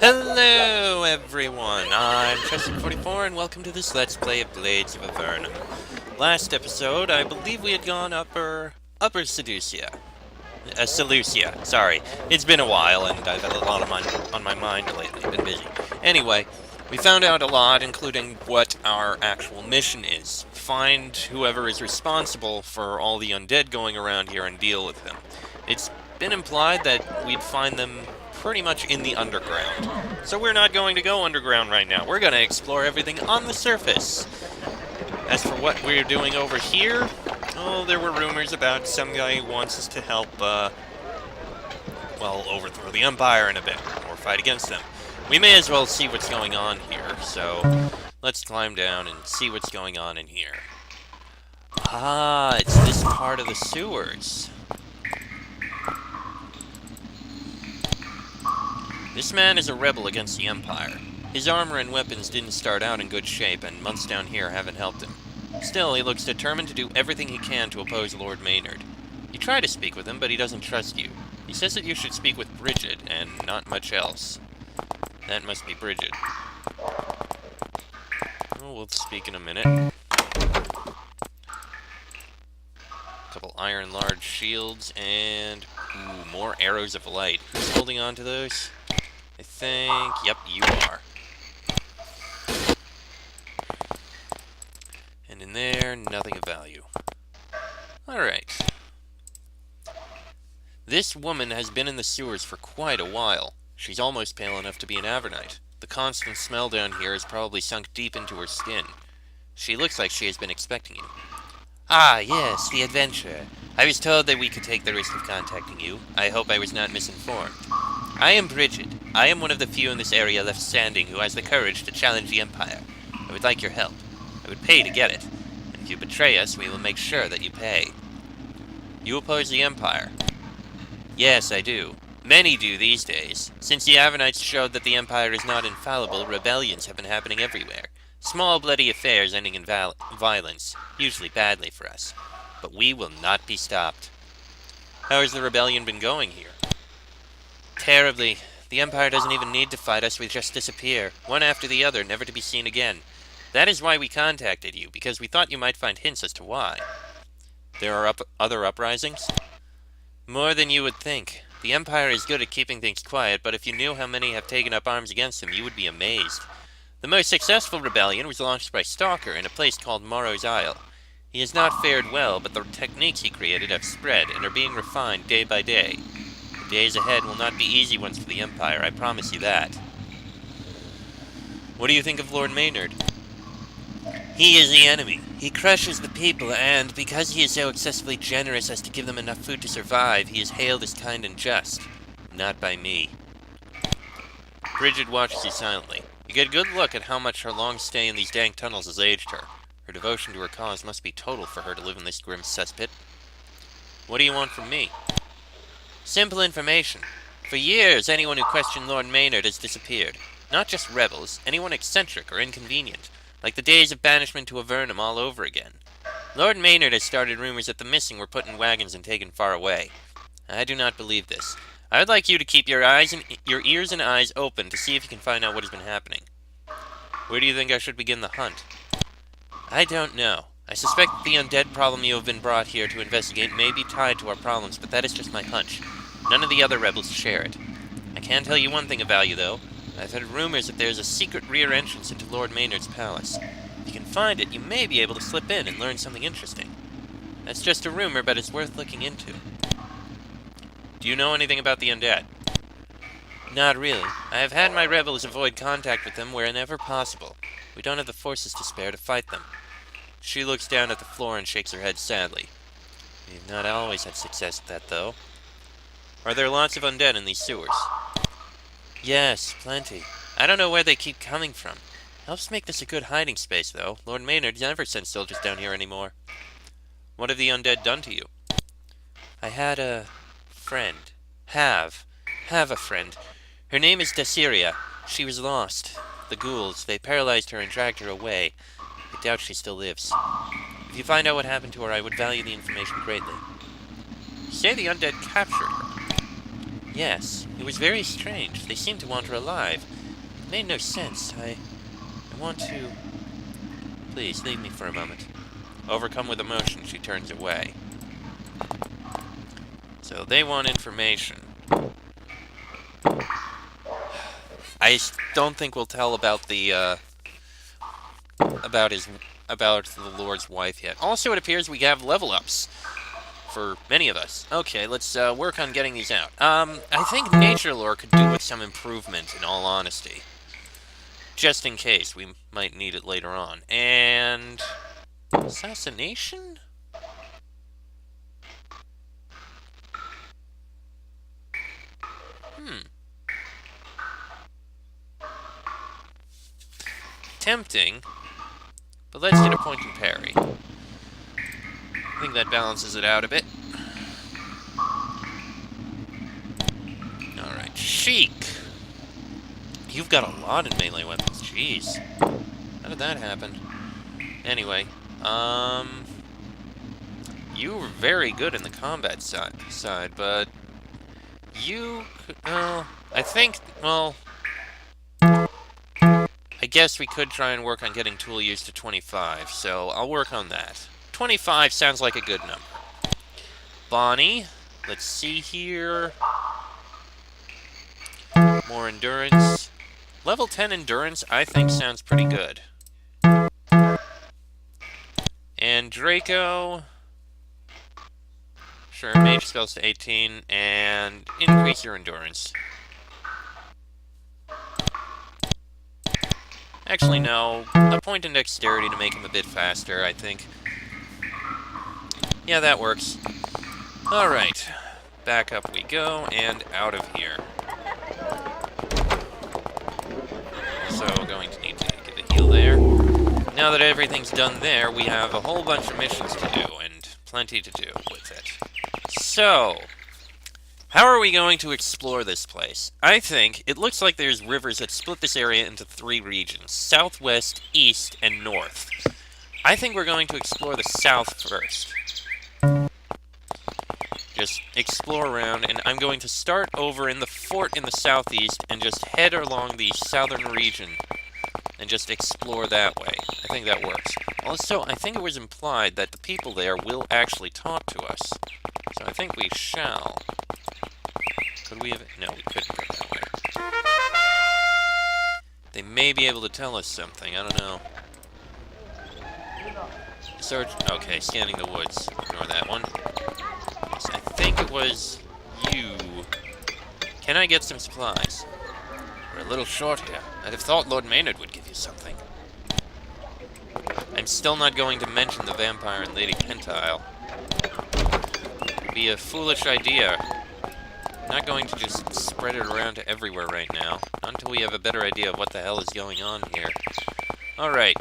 Hello everyone, I'm Chester44 and welcome to this Let's Play of Blades of Avernum. Last episode, I believe we had gone upper Seducia. Selucia, sorry. It's been a while and I've had a lot on my mind lately, been busy. Anyway, we found out a lot, including what our actual mission is. Find whoever is responsible for all the undead going around here and deal with them. It's been implied that we'd find them pretty much in the underground. So we're not going to go underground right now. We're going to explore everything on the surface. As for what we're doing over here, oh, there were rumors about some guy who wants us to help, well, overthrow the Empire in a bit, or fight against them. We may as well see what's going on here, so let's climb down and see what's going on in here. Ah, it's this part of the sewers. This man is a rebel against the Empire. His armor and weapons didn't start out in good shape, and months down here haven't helped him. Still, he looks determined to do everything he can to oppose Lord Maynard. You try to speak with him, but he doesn't trust you. He says that you should speak with Bridget, and not much else. That must be Bridget. Oh, we'll speak in a minute. Couple iron large shields, and ooh, more arrows of light. Who's holding on to those? I think, yep, you are. And in there, nothing of value. Alright. This woman has been in the sewers for quite a while. She's almost pale enough to be an Avernite. The constant smell down here has probably sunk deep into her skin. She looks like she has been expecting you. Ah, yes, the adventurer. I was told that we could take the risk of contacting you. I hope I was not misinformed. I am Bridget. I am one of the few in this area left standing who has the courage to challenge the Empire. I would like your help. I would pay to get it. And if you betray us, we will make sure that you pay. You oppose the Empire? Yes, I do. Many do these days. Since the Avernites showed that the Empire is not infallible, rebellions have been happening everywhere. Small bloody affairs ending in violence, usually badly for us. But we will not be stopped. How has the rebellion been going here? Terribly. The Empire doesn't even need to fight us, we just disappear, one after the other, never to be seen again. That is why we contacted you, because we thought you might find hints as to why. There are other uprisings? More than you would think. The Empire is good at keeping things quiet, but if you knew how many have taken up arms against them, you would be amazed. The most successful rebellion was launched by Stalker in a place called Morrow's Isle. He has not fared well, but the techniques he created have spread and are being refined day by day. The days ahead will not be easy ones for the Empire, I promise you that. What do you think of Lord Maynard? He is the enemy. He crushes the people, and because he is so excessively generous as to give them enough food to survive, he is hailed as kind and just. Not by me. Bridget watches you silently. You get a good look at how much her long stay in these dank tunnels has aged her. Her devotion to her cause must be total for her to live in this grim cesspit. What do you want from me? Simple information. For years, anyone who questioned Lord Maynard has disappeared. Not just rebels, anyone eccentric or inconvenient. Like the days of banishment to Avernum all over again. Lord Maynard has started rumors that the missing were put in wagons and taken far away. I do not believe this. I would like you to keep your ears and eyes open to see if you can find out what has been happening. Where do you think I should begin the hunt? I don't know. I suspect the undead problem you have been brought here to investigate may be tied to our problems, but that is just my hunch. None of the other rebels share it. I can tell you one thing of value, though. I've heard rumors that there's a secret rear entrance into Lord Maynard's palace. If you can find it, you may be able to slip in and learn something interesting. That's just a rumor, but it's worth looking into. Do you know anything about the undead? Not really. I have had my rebels avoid contact with them wherever possible. We don't have the forces to spare to fight them. She looks down at the floor and shakes her head sadly. We've not always had success at that, though. Are there lots of undead in these sewers? Yes, plenty. I don't know where they keep coming from. Helps make this a good hiding space, though. Lord Maynard never sends soldiers down here anymore. What have the undead done to you? I had a friend. Have a friend. Her name is Desiria. She was lost. The ghouls, they paralyzed her and dragged her away. I doubt she still lives. If you find out what happened to her, I would value the information greatly. You say the undead captured her? Yes, it was very strange. They seemed to want her alive. It made no sense. I want to... Please, leave me for a moment. Overcome with emotion, she turns away. So they want information. I don't think we'll tell about the, about the Lord's wife yet. Also, it appears we have level ups for many of us. Okay, let's work on getting these out. I think nature lore could do with some improvement, in all honesty. Just in case, we might need it later on. And... assassination? Tempting, but let's get a point and parry. I think that balances it out a bit. Alright, Sheik! You've got a lot in melee weapons, jeez. How did that happen? Anyway, you were very good in the combat side, but you could, well, I think, well, I guess we could try and work on getting tool use to 25, so I'll work on that. 25 sounds like a good number. Bonnie, let's see here. More endurance. Level 10 endurance, I think, sounds pretty good. And Draco... Sure, mage spells to 18, and increase your endurance. Actually, no. A point in dexterity to make him a bit faster, I think. Yeah, that works. Alright. Back up we go, and out of here. So, going to need to give a heal there. Now that everything's done there, we have a whole bunch of missions to do, and plenty to do with it. So, how are we going to explore this place? I think it looks like there's rivers that split this area into 3 regions: southwest, east, and north. I think we're going to explore the south first. Just explore around, and I'm going to start over in the fort in the southeast and just head along the southern region and just explore that way. I think that works. Also, I think it was implied that the people there will actually talk to us. So I think we shall. Could we have... No, we couldn't go that way. They may be able to tell us something. I don't know. Search... Okay, scanning the woods. Ignore that one. Yes, I think it was you. Can I get some supplies? We're a little short here. I'd have thought Lord Maynard would give you something. I'm still not going to mention the vampire and Lady Pentile. It'd be a foolish idea. I'm not going to just spread it around to everywhere right now, until we have a better idea of what the hell is going on here. Alright,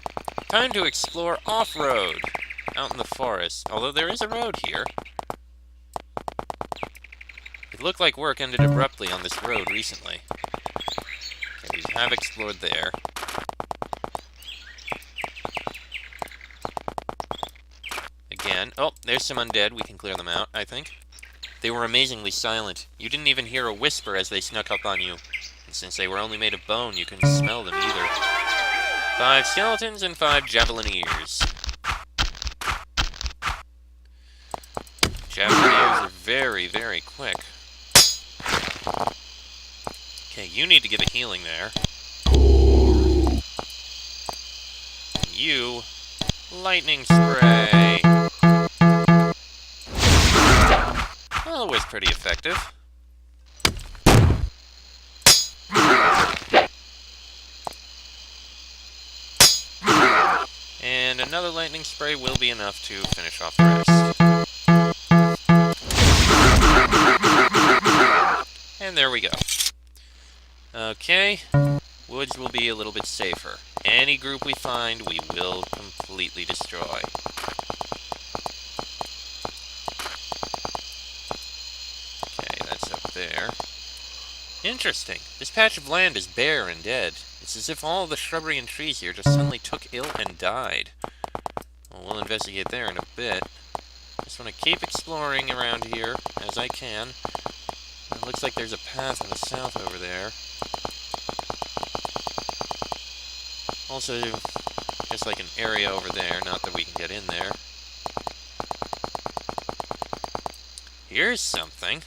time to explore off-road, out in the forest, although there is a road here. It looked like work ended abruptly on this road recently. Okay, we have explored there. Again, oh, there's some undead, we can clear them out, I think. They were amazingly silent. You didn't even hear a whisper as they snuck up on you. And since they were only made of bone, you couldn't smell them either. 5 skeletons and 5 javelineers. Javelineers are very, very quick. Okay, you need to give a healing there. You... lightning spray. Well, it was pretty effective. And another lightning spray will be enough to finish off the rest. And there we go. Okay, woods will be a little bit safer. Any group we find, we will completely destroy. There. Interesting. This patch of land is bare and dead. It's as if all the shrubbery and trees here just suddenly took ill and died. Well, we'll investigate there in a bit. Just want to keep exploring around here as I can. It looks like there's a path in the south over there. Also, just like an area over there, not that we can get in there. Here's something.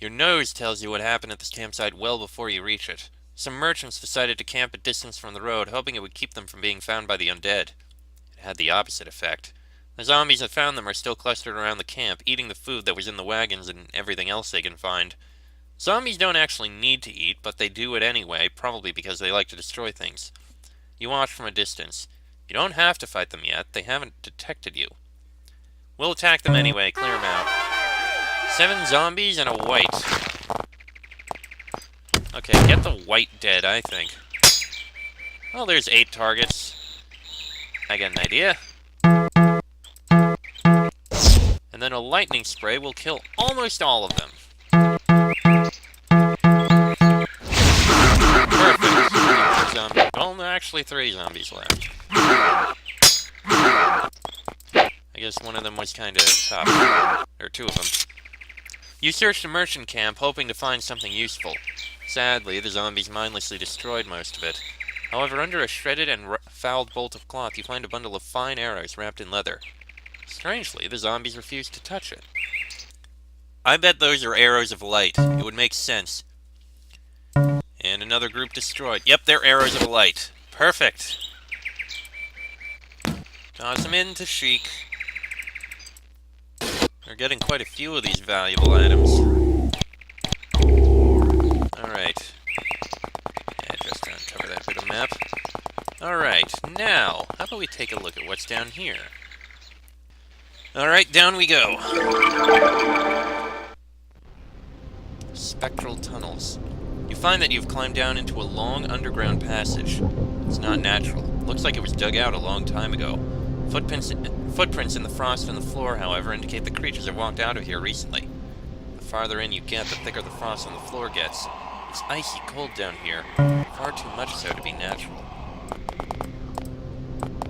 Your nose tells you what happened at this campsite well before you reach it. Some merchants decided to camp a distance from the road, hoping it would keep them from being found by the undead. It had the opposite effect. The zombies that found them are still clustered around the camp, eating the food that was in the wagons and everything else they can find. Zombies don't actually need to eat, but they do it anyway, probably because they like to destroy things. You watch from a distance. You don't have to fight them yet, they haven't detected you. We'll attack them anyway, clear them out. 7 zombies and a white. Okay, get the white dead, I think. Well, there's 8 targets. I got an idea. And then a lightning spray will kill almost all of them. Perfect. Well, there are actually 3 zombies left. I guess one of them was kind of tough. Or 2 of them. You searched a merchant camp, hoping to find something useful. Sadly, the zombies mindlessly destroyed most of it. However, under a shredded and fouled bolt of cloth, you find a bundle of fine arrows wrapped in leather. Strangely, the zombies refused to touch it. I bet those are arrows of light. It would make sense. And another group destroyed. Yep, they're arrows of light. Perfect. Toss them into Sheik. We're getting quite a few of these valuable items. Alright. Yeah, just uncover that bit of map. Alright, now, how about we take a look at what's down here? Alright, down we go. Spectral Tunnels. You find that you've climbed down into a long underground passage. It's not natural. Looks like it was dug out a long time ago. Footprints in the frost on the floor, however, indicate the creatures have walked out of here recently. The farther in you get, the thicker the frost on the floor gets. It's icy cold down here, far too much so to be natural.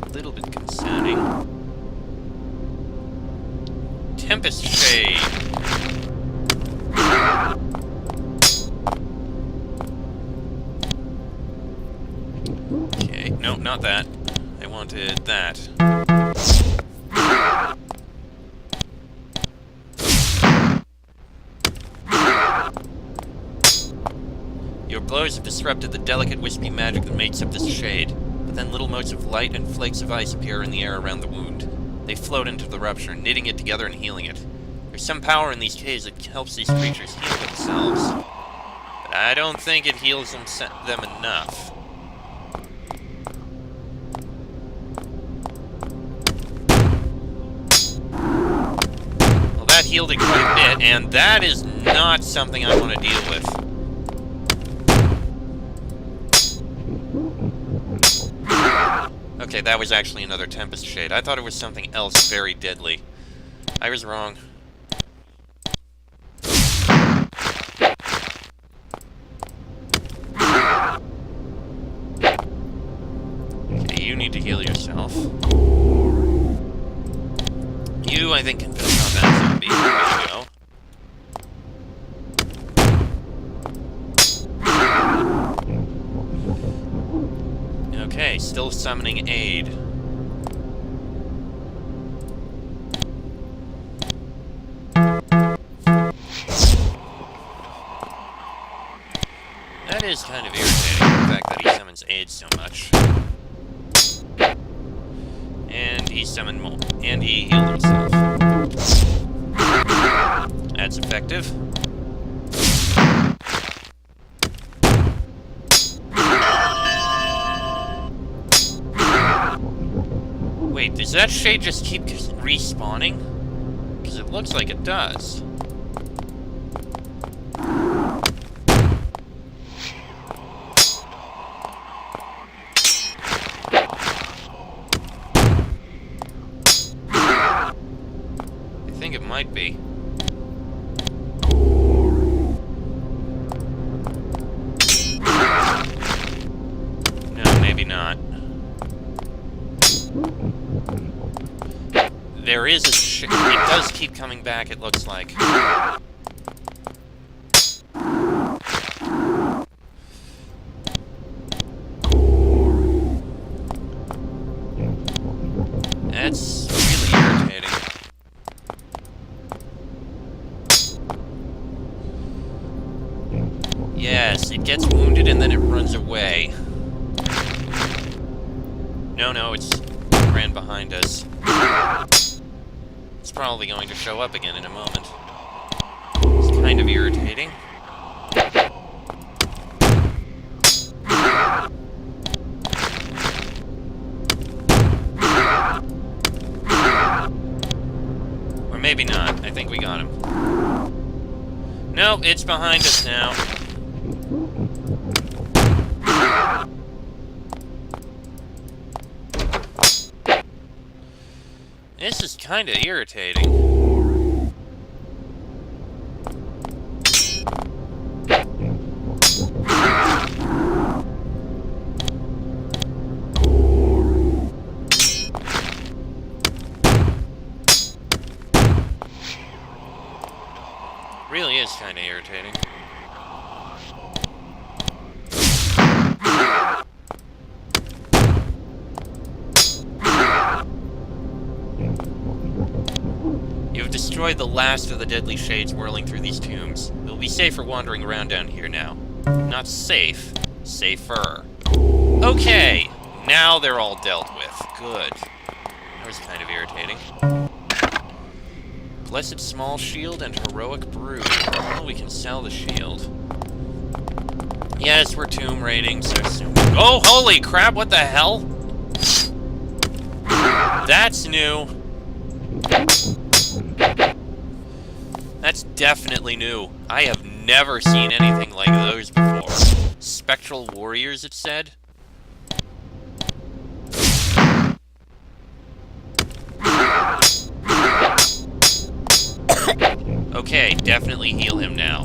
A little bit concerning. Tempest of Shade! Okay, no, not that. I wanted that. Your blows have disrupted the delicate wispy magic that makes up this shade, but then little motes of light and flakes of ice appear in the air around the wound. They float into the rupture, knitting it together and healing it. There's some power in these caves that helps these creatures heal themselves, but I don't think it heals them enough. Well, that healed it quite a bit, and that is not something I want to deal with. Okay, that was actually another Tempest Shade. I thought it was something else very deadly. I was wrong. Okay, you need to heal yourself. You, I think, can finish off that zombie. There you go. Okay, still summoning aid. That is kind of irritating, the fact that he summons aid so much. And he summoned more. And he healed himself. That's effective. Wait, does that shade just keep respawning? Because it looks like it does. I think it might be. No, maybe not. There is a it does keep coming back, it looks like. That's really irritating. Yes, it gets wounded and then it runs away. No, it ran behind us. It's probably going to show up again in a moment. It's kind of irritating. Or maybe not. I think we got him. Nope, it's behind us now. This is kind of irritating. Really is kind of irritating. You've destroyed the last of the deadly shades whirling through these tombs. You'll be safer wandering around down here now. Not safe, safer. Okay, now they're all dealt with. Good. That was kind of irritating. Blessed small shield and heroic brood. Well, we can sell the shield. Yes, we're tomb raiding, so soon. Oh, holy crap, what the hell? That's new. That's definitely new. I have never seen anything like those before. Spectral warriors, it said. Okay, definitely heal him now.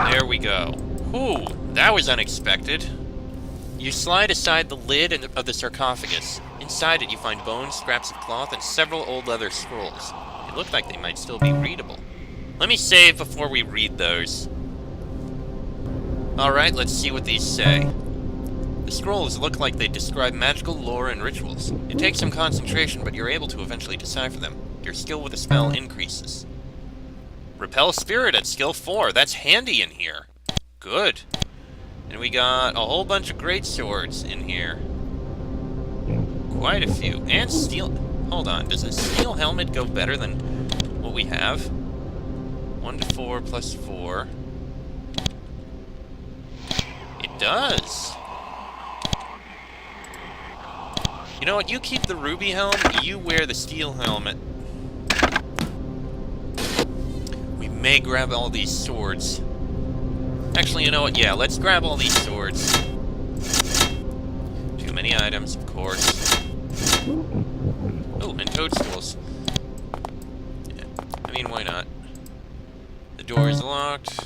There we go. Whew, that was unexpected. You slide aside the lid of the sarcophagus. Inside it you find bones, scraps of cloth, and several old leather scrolls. They look like they might still be readable. Let me save before we read those. Alright, let's see what these say. The scrolls look like they describe magical lore and rituals. It takes some concentration, but you're able to eventually decipher them. Your skill with the spell increases. Repel Spirit at skill 4. That's handy in here. Good. And we got a whole bunch of great swords in here. Quite a few. And steel... Hold on. Does a steel helmet go better than what we have? 1 to 4 plus 4. It does. You know what? You keep the ruby helm. You wear the steel helmet. We may grab all these swords. Actually, you know what? Yeah, let's grab all these swords. Too many items, of course. Oh, and toadstools. Yeah. I mean, why not? The door is locked.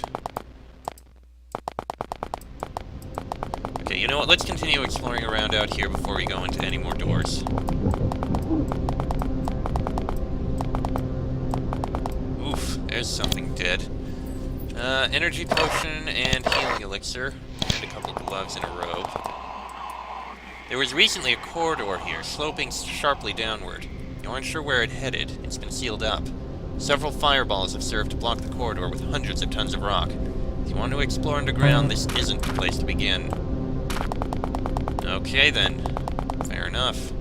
Okay, you know what? Let's continue exploring around out here before we go into any more doors. Oof, there's something dead. Energy potion and healing elixir, and a couple gloves in a row. There was recently a corridor here, sloping sharply downward. You aren't sure where it headed. It's been sealed up. Several fireballs have served to block the corridor with hundreds of tons of rock. If you want to explore underground, this isn't the place to begin. Okay then. Fair enough.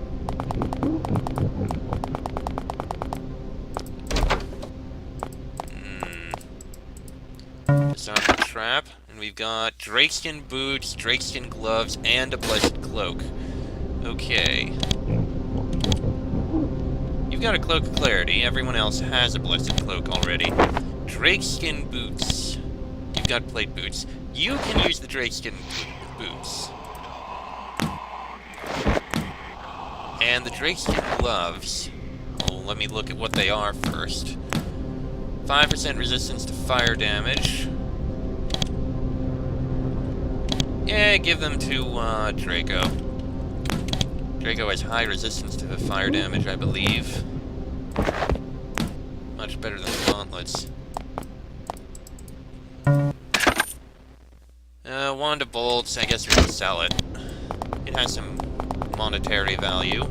Disarm the trap, and we've got drakeskin boots, drakeskin gloves, and a blessed cloak. Okay. You've got a cloak of clarity. Everyone else has a blessed cloak already. Drakeskin boots. You've got plate boots. You can use the drakeskin boots. And the drakeskin gloves. Oh, let me look at what they are first. 5% resistance to fire damage. Yeah, give them to Draco. Draco has high resistance to fire damage, I believe. Much better than the gauntlets. Wand of bolts, I guess we can sell it. It has some monetary value.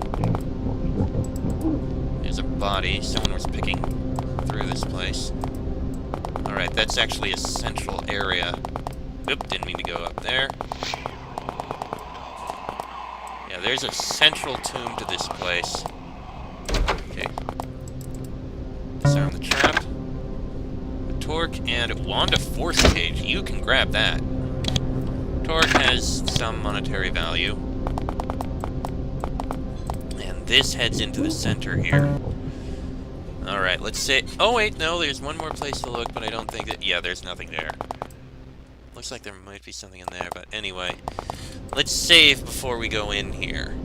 There's a body. Someone was picking through this place. Alright, that's actually a central area. Oop, didn't mean to go up there. Yeah, there's a central tomb to this place. Okay. Disarm the trap. A torque and a wand of force cage. You can grab that. Torque has some monetary value. And this heads into the center here. Alright, let's say... Oh, wait, no, there's one more place to look, but I don't think that... Yeah, there's nothing there. Looks like there might be something in there, but anyway. Let's save before we go in here.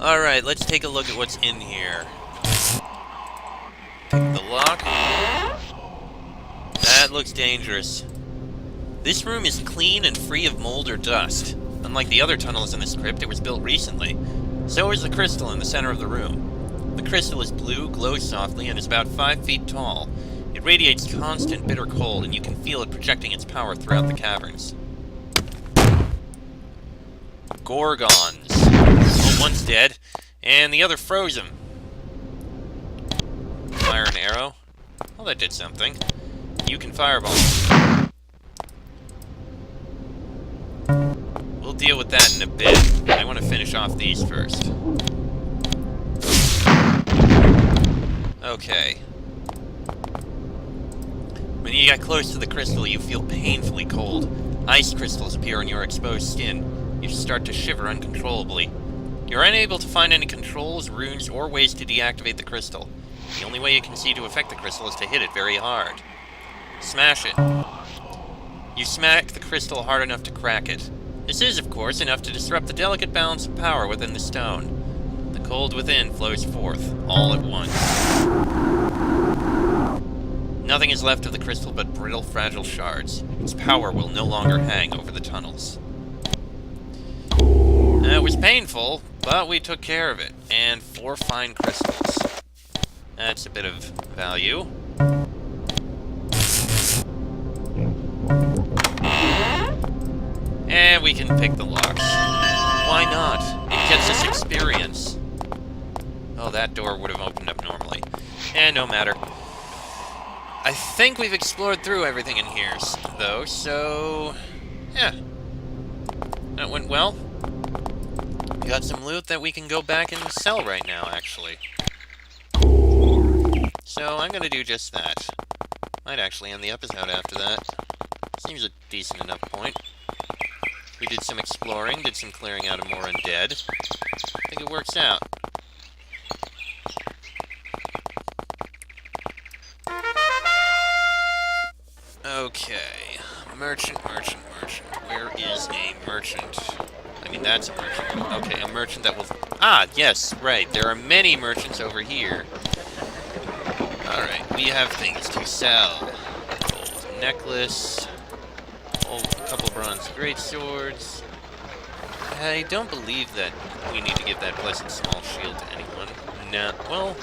Alright, let's take a look at what's in here. Pick the lock. That looks dangerous. This room is clean and free of mold or dust. Unlike the other tunnels in this crypt, it was built recently. So is the crystal in the center of the room. The crystal is blue, glows softly, and is about 5 feet tall. It radiates constant bitter cold, and you can feel it projecting its power throughout the caverns. Gorgons. Oh, one's dead, and the other froze him. Fire an arrow. Well, that did something. You can fireball. We'll deal with that in a bit. I want to finish off these first. Okay. When you get close to the crystal, you feel painfully cold. Ice crystals appear on your exposed skin. You start to shiver uncontrollably. You're unable to find any controls, runes, or ways to deactivate the crystal. The only way you can see to affect the crystal is to hit it very hard. Smash it. You smack the crystal hard enough to crack it. This is, of course, enough to disrupt the delicate balance of power within the stone. The cold within flows forth, all at once. Nothing is left of the crystal but brittle, fragile shards. Its power will no longer hang over the tunnels. It was painful, but we took care of it. And 4 fine crystals. That's a bit of value. And we can pick the locks. Why not? It gets us experience. Oh, that door would have opened up normally. And no matter. I think we've explored through everything in here, though, so... yeah. That went well. We got some loot that we can go back and sell right now, actually. So I'm gonna do just that. Might actually end the episode after that. Seems a decent enough point. We did some exploring, did some clearing out of more undead. I think it works out. Okay. Merchant. Where is a merchant? I mean, that's a merchant. Okay, a merchant that will... Ah, yes, right. There are many merchants over here. Alright, we have things to sell. Gold necklace. A couple bronze greatswords. I don't believe that we need to give that blessed small shield to anyone. No, well...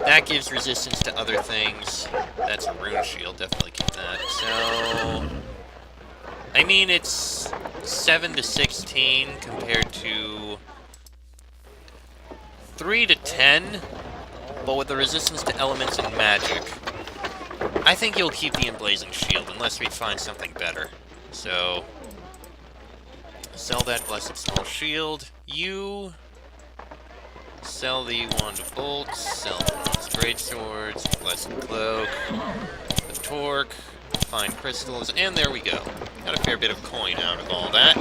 that gives resistance to other things. That's a rune shield, definitely keep that. So... I mean, it's 7 to 16 compared to 3 to 10, but with the resistance to elements and magic. I think you'll keep the emblazoned shield unless we find something better. So, sell that blessed small shield. You sell the wand of bolts. Sell bronze greatswords. Blessed cloak. The torque. Fine crystals, and there we go. Got a fair bit of coin out of all that.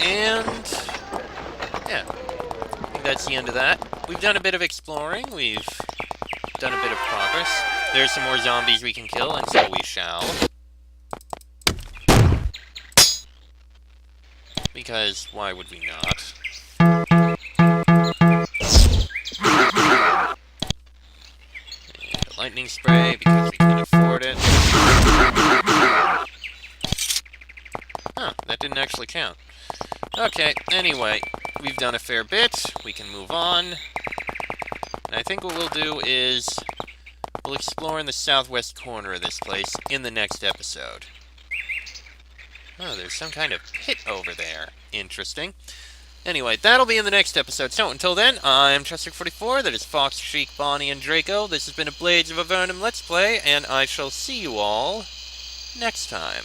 And yeah, I think that's the end of that. We've done a bit of exploring. We've done a bit of progress. There's some more zombies we can kill, and so we shall. Because why would we not? And a lightning spray, because we can afford it. Huh, that didn't actually count. Okay, anyway, we've done a fair bit. We can move on. I think what we'll do is we'll explore in the southwest corner of this place in the next episode. Oh, there's some kind of pit over there. Interesting. Anyway, that'll be in the next episode. So until then, I'm Chester44, that is Fox, Sheik, Bonnie, and Draco. This has been a Blades of Avernum Let's Play, and I shall see you all next time.